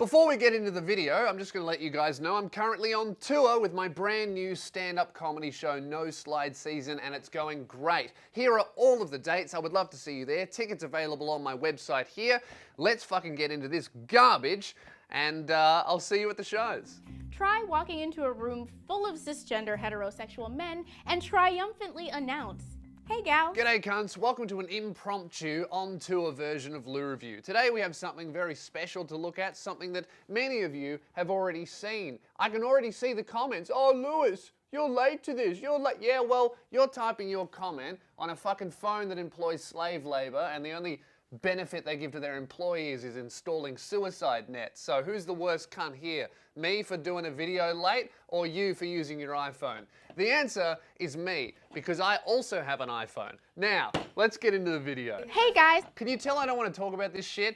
Before we get into the video, I'm just going to let you guys know I'm currently on tour with my brand new stand-up comedy show, No Slide Season, and it's going great. Here are all of the dates. I would love to see you there. Tickets available on my website here. Let's fucking get into this garbage, and I'll see you at the shows. Try walking into a room full of cisgender heterosexual men and triumphantly announce, "Hey gal." G'day cunts, welcome to an impromptu on-tour version of LewReview. Today we have something very special to look at, something that many of you have already seen. I can already see the comments. "Oh Lewis, you're late to this, you're late." Yeah, well, you're typing your comment on a fucking phone that employs slave labor, and the only benefit they give to their employees is installing suicide nets. So who's the worst cunt here? Me for doing a video late, or you for using your iPhone? The answer is me, because I also have an iPhone. Now, let's get into the video. Hey guys. Can you tell I don't want to talk about this shit?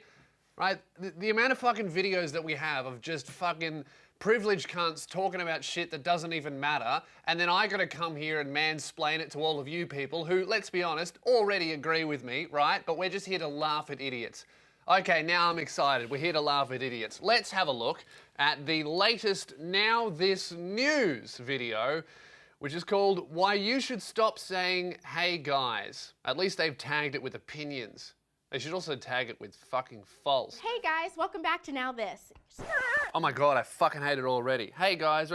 Right? The amount of fucking videos that we have of just fucking privileged cunts talking about shit that doesn't even matter, and then I gotta come here and mansplain it to all of you people who, let's be honest, already agree with me, right? But we're just here to laugh at idiots. Okay, now I'm excited. We're here to laugh at idiots. Let's have a look at the latest NowThis news video, which is called Why You Should Stop Saying Hey Guys. At least they've tagged it with opinions. They should also tag it with fucking false. Hey guys, welcome back to NowThis. Oh my god, I fucking hate it already. Hey guys,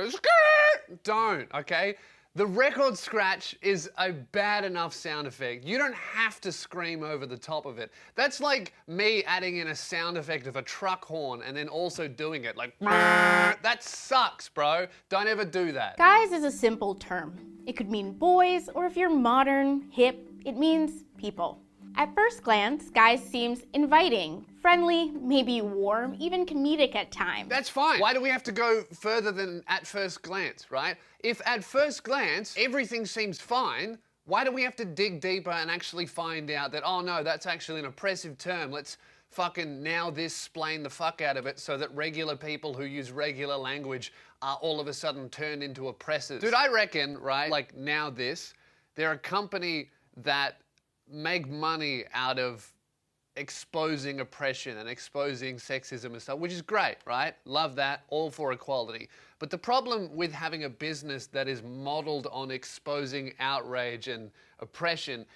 don't, okay? The record scratch is a bad enough sound effect. You don't have to scream over the top of it. That's like me adding in a sound effect of a truck horn and then also doing it like, that sucks, bro. Don't ever do that. Guys is a simple term. It could mean boys, or if you're modern, hip, it means people. At first glance, guys seems inviting, friendly, maybe warm, even comedic at times. That's fine. Why do we have to go further than at first glance, right? If at first glance everything seems fine, why do we have to dig deeper and actually find out that, oh no, that's actually an oppressive term. Let's fucking NowThis-splain the fuck out of it so that regular people who use regular language are all of a sudden turned into oppressors. Dude, I reckon, right, like NowThis, they're a company that make money out of exposing oppression and exposing sexism and stuff, which is great, right? Love that, all for equality. But the problem with having a business that is modeled on exposing outrage and oppression,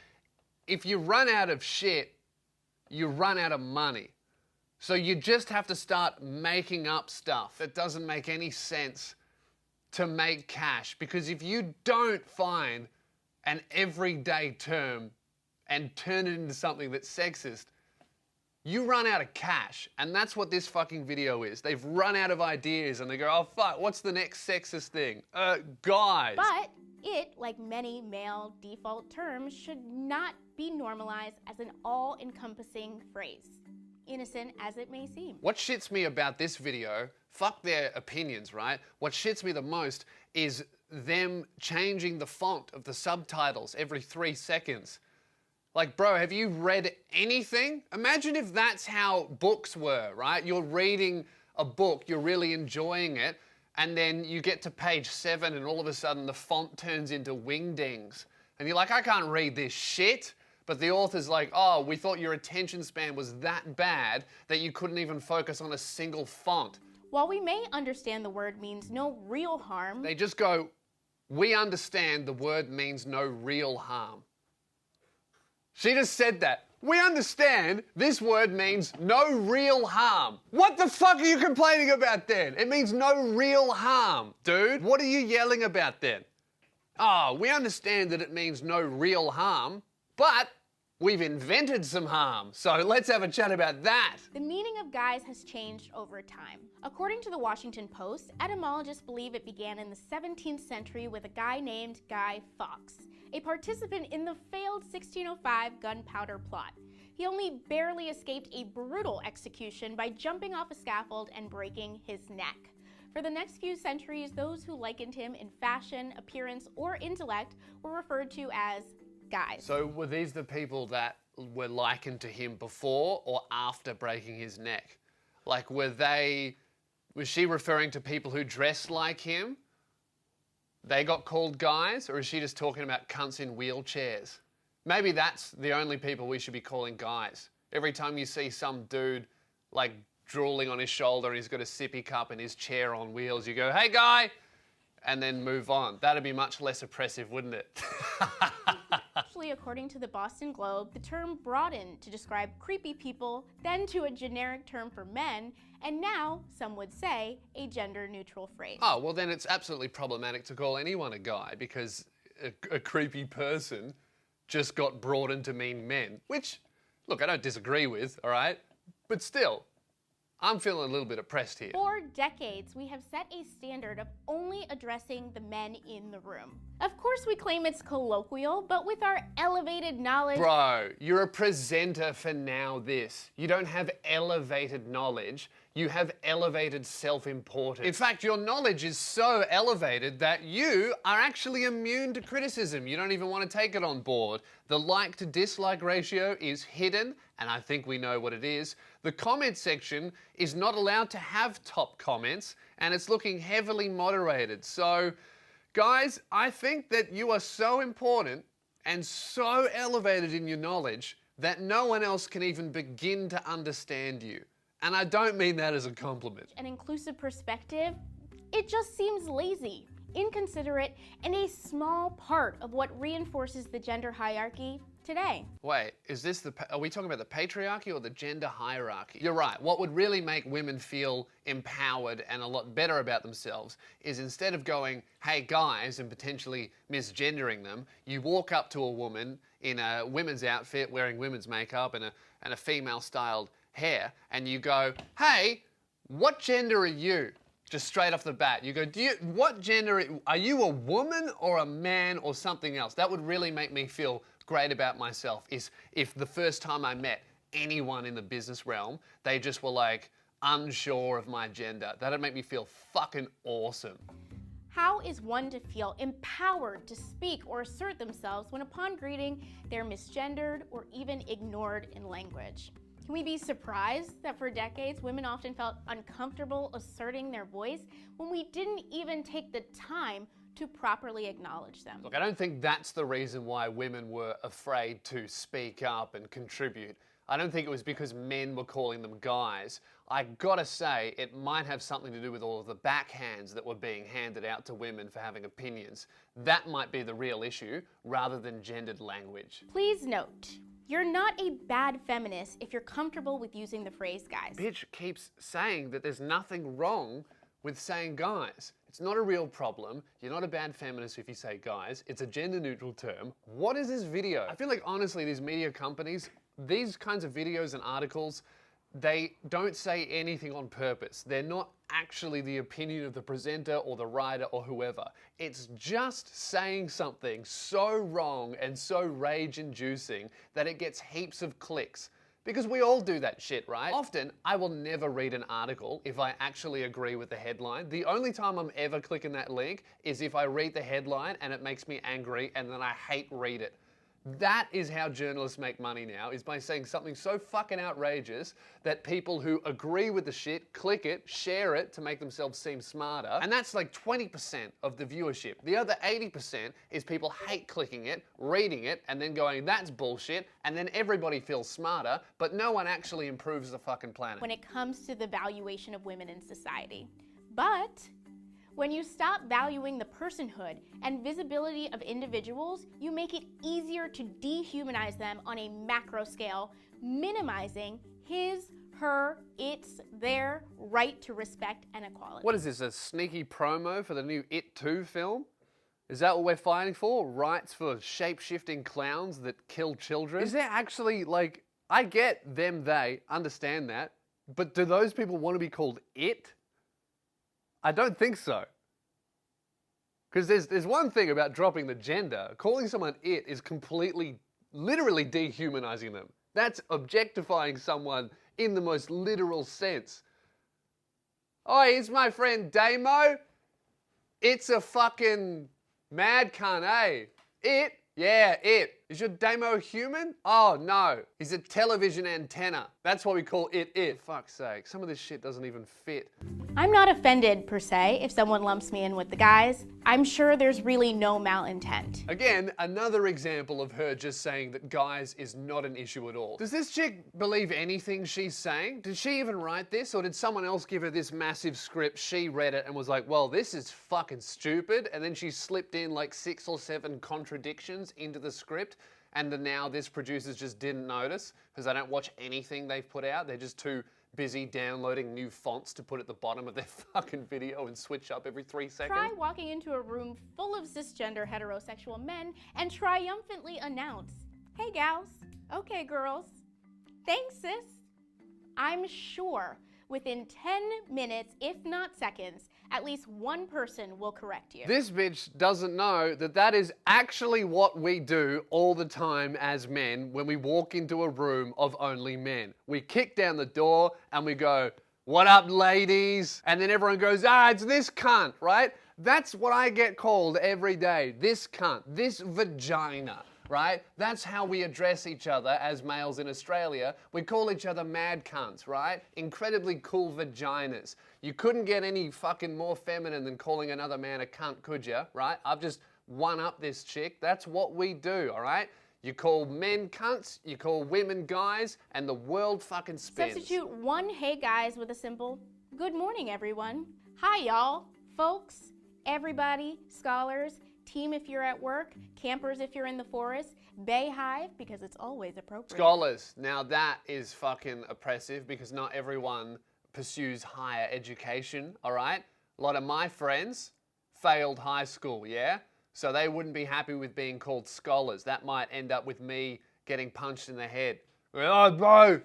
if you run out of shit, you run out of money. So you just have to start making up stuff that doesn't make any sense to make cash. Because if you don't find an everyday term and turn it into something that's sexist, you run out of cash. And that's what this fucking video is. They've run out of ideas and they go, oh fuck, what's the next sexist thing? Guys. But it, like many male default terms, should not be normalized as an all-encompassing phrase, innocent as it may seem. What shits me about this video, fuck their opinions, right? What shits me the most is them changing the font of the subtitles every 3 seconds. Like, bro, have you read anything? Imagine if that's how books were, right? You're reading a book, you're really enjoying it, and then you get to page 7 and all of a sudden the font turns into wingdings. And you're like, I can't read this shit. But the author's like, oh, we thought your attention span was that bad that you couldn't even focus on a single font. While we may understand the word means no real harm, They just go, we understand the word means no real harm. She just said that. We understand this word means no real harm. What the fuck are you complaining about then? It means no real harm, dude. What are you yelling about then? Oh, we understand that it means no real harm, but we've invented some harm. So let's have a chat about that. the meaning of guys has changed over time. According to the Washington Post, etymologists believe it began in the 17th century with a guy named Guy Fawkes, a participant in the failed 1605 gunpowder plot. He only barely escaped a brutal execution by jumping off a scaffold and breaking his neck. For the next few centuries, those who likened him in fashion, appearance, or intellect were referred to as guys. So were these the people that were likened to him before or after breaking his neck? Like, was she referring to people who dressed like him? They got called guys, or is she just talking about cunts in wheelchairs? Maybe that's the only people we should be calling guys. Every time you see some dude like drooling on his shoulder and he's got a sippy cup in his chair on wheels. You go, hey guy, and then move on. That'd be much less oppressive, wouldn't it? Actually, according to the Boston Globe, the term broadened to describe creepy people, then to a generic term for men, and now, some would say, a gender-neutral phrase. Oh, well then it's absolutely problematic to call anyone a guy because a creepy person just got broadened to mean men, which, look, I don't disagree with, all right? But still, I'm feeling a little bit oppressed here. For decades, we have set a standard of only addressing the men in the room. Of course, we claim it's colloquial, but with our elevated knowledge... Bro, you're a presenter for NowThis. You don't have elevated knowledge. You have elevated self-importance. In fact, your knowledge is so elevated that you are actually immune to criticism. You don't even want to take it on board. The like to dislike ratio is hidden, and I think we know what it is. The comment section is not allowed to have top comments, and it's looking heavily moderated. So, guys, I think that you are so important and so elevated in your knowledge that no one else can even begin to understand you. And I don't mean that as a compliment. An inclusive perspective, it just seems lazy, inconsiderate, and a small part of what reinforces the gender hierarchy today. Wait, are we talking about the patriarchy or the gender hierarchy? You're right. What would really make women feel empowered and a lot better about themselves is instead of going, hey guys, and potentially misgendering them, you walk up to a woman in a women's outfit wearing women's makeup and a female styled hair, and you go, hey, what gender are you? Just straight off the bat. You go, what gender, are you a woman or a man or something else? That would really make me feel great about myself, is if the first time I met anyone in the business realm, they just were like unsure of my gender. That'd make me feel fucking awesome. How is one to feel empowered to speak or assert themselves when upon greeting, they're misgendered or even ignored in language? Can we be surprised that for decades, women often felt uncomfortable asserting their voice when we didn't even take the time to properly acknowledge them? Look, I don't think that's the reason why women were afraid to speak up and contribute. I don't think it was because men were calling them guys. I gotta say, it might have something to do with all of the backhands that were being handed out to women for having opinions. That might be the real issue, rather than gendered language. Please note, you're not a bad feminist if you're comfortable with using the phrase guys. Bitch keeps saying that there's nothing wrong with saying guys. It's not a real problem. You're not a bad feminist if you say guys. It's a gender neutral term. What is this video? I feel like honestly these media companies, these kinds of videos and articles, they don't say anything on purpose. They're not actually the opinion of the presenter or the writer or whoever. It's just saying something so wrong and so rage-inducing that it gets heaps of clicks. Because we all do that shit, right? Often, I will never read an article if I actually agree with the headline. The only time I'm ever clicking that link is if I read the headline and it makes me angry and then I hate read it. That is how journalists make money now, is by saying something so fucking outrageous that people who agree with the shit click it, share it to make themselves seem smarter. And that's like 20% of the viewership. The other 80% is people hate clicking it, reading it, and then going, that's bullshit, and then everybody feels smarter, but no one actually improves the fucking planet. When it comes to the valuation of women in society. But when you stop valuing the personhood and visibility of individuals, you make it easier to dehumanize them on a macro scale, minimizing his, her, its, their right to respect and equality. What is this, a sneaky promo for the new It 2 film? Is that what we're fighting for? Rights for shape-shifting clowns that kill children? Is there actually, like, I get them, they, understand that, but do those people want to be called It? I don't think so. Because there's one thing about dropping the gender. Calling someone it is completely, literally dehumanizing them. That's objectifying someone in the most literal sense. Oh, here's my friend Damo. It's a fucking mad cunt, eh? It? Yeah, it. Is your damo human? Oh no, he's a television antenna. That's what we call it. Fuck's sake, some of this shit doesn't even fit. I'm not offended, per se, if someone lumps me in with the guys. I'm sure there's really no malintent. Again, another example of her just saying that guys is not an issue at all. Does this chick believe anything she's saying? Did she even write this, or did someone else give her this massive script, she read it and was like, well, this is fucking stupid, and then she slipped in like 6 or 7 contradictions into the script, and then now this producers just didn't notice because they don't watch anything they've put out. They're just too busy downloading new fonts to put at the bottom of their fucking video and switch up every 3 seconds. Try walking into a room full of cisgender heterosexual men and triumphantly announce, hey gals, okay girls, thanks sis. I'm sure within 10 minutes, if not seconds, at least one person will correct you. This bitch doesn't know that that is actually what we do all the time as men when we walk into a room of only men. We kick down the door and we go, what up ladies? And then everyone goes, it's this cunt, right? That's what I get called every day. This cunt, this vagina. Right? That's how we address each other as males in Australia. We call each other mad cunts, right? Incredibly cool vaginas. You couldn't get any fucking more feminine than calling another man a cunt, could you? Right? I've just one up this chick. That's what we do, all right? You call men cunts, you call women guys, and the world fucking spins. Substitute one hey guys with a simple good morning everyone. Hi y'all, folks, everybody, scholars, team if you're at work, campers if you're in the forest, bay hive because it's always appropriate. Scholars, now that is fucking oppressive because not everyone pursues higher education, all right? A lot of my friends failed high school, yeah? So they wouldn't be happy with being called scholars. That might end up with me getting punched in the head. Oh, bro,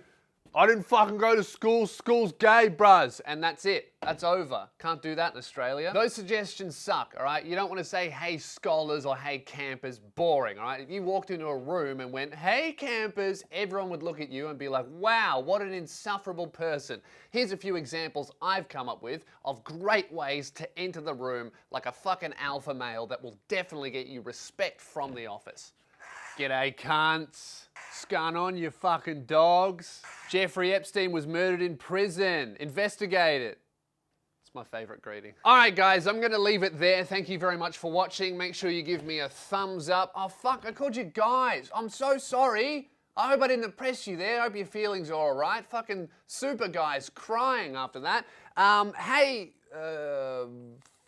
I didn't fucking go to school. School's gay, bruz. And that's it. That's over. Can't do that in Australia. Those suggestions suck, all right? You don't want to say, hey, scholars or hey, campers. Boring, all right? If you walked into a room and went, hey, campers, everyone would look at you and be like, wow, what an insufferable person. Here's a few examples I've come up with of great ways to enter the room like a fucking alpha male that will definitely get you respect from the office. G'day, cunts. Scun on, you fucking dogs. Jeffrey Epstein was murdered in prison. Investigate it. It's my favorite greeting. All right, guys, I'm going to leave it there. Thank you very much for watching. Make sure you give me a thumbs up. Oh, fuck, I called you guys. I'm so sorry. I hope I didn't oppress you there. I hope your feelings are all right. Fucking super guys crying after that. Hey,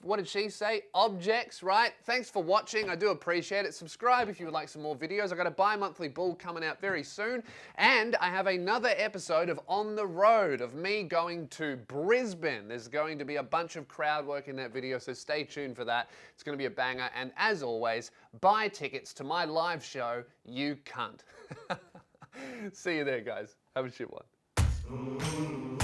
what did she say? Objects, right? Thanks for watching. I do appreciate it. Subscribe if you would like some more videos. I've got a bi-monthly bull coming out very soon. And I have another episode of On the Road of me going to Brisbane. There's going to be a bunch of crowd work in that video, so stay tuned for that. It's going to be a banger. And as always, buy tickets to my live show, You Cunt. See you there, guys. Have a shit one.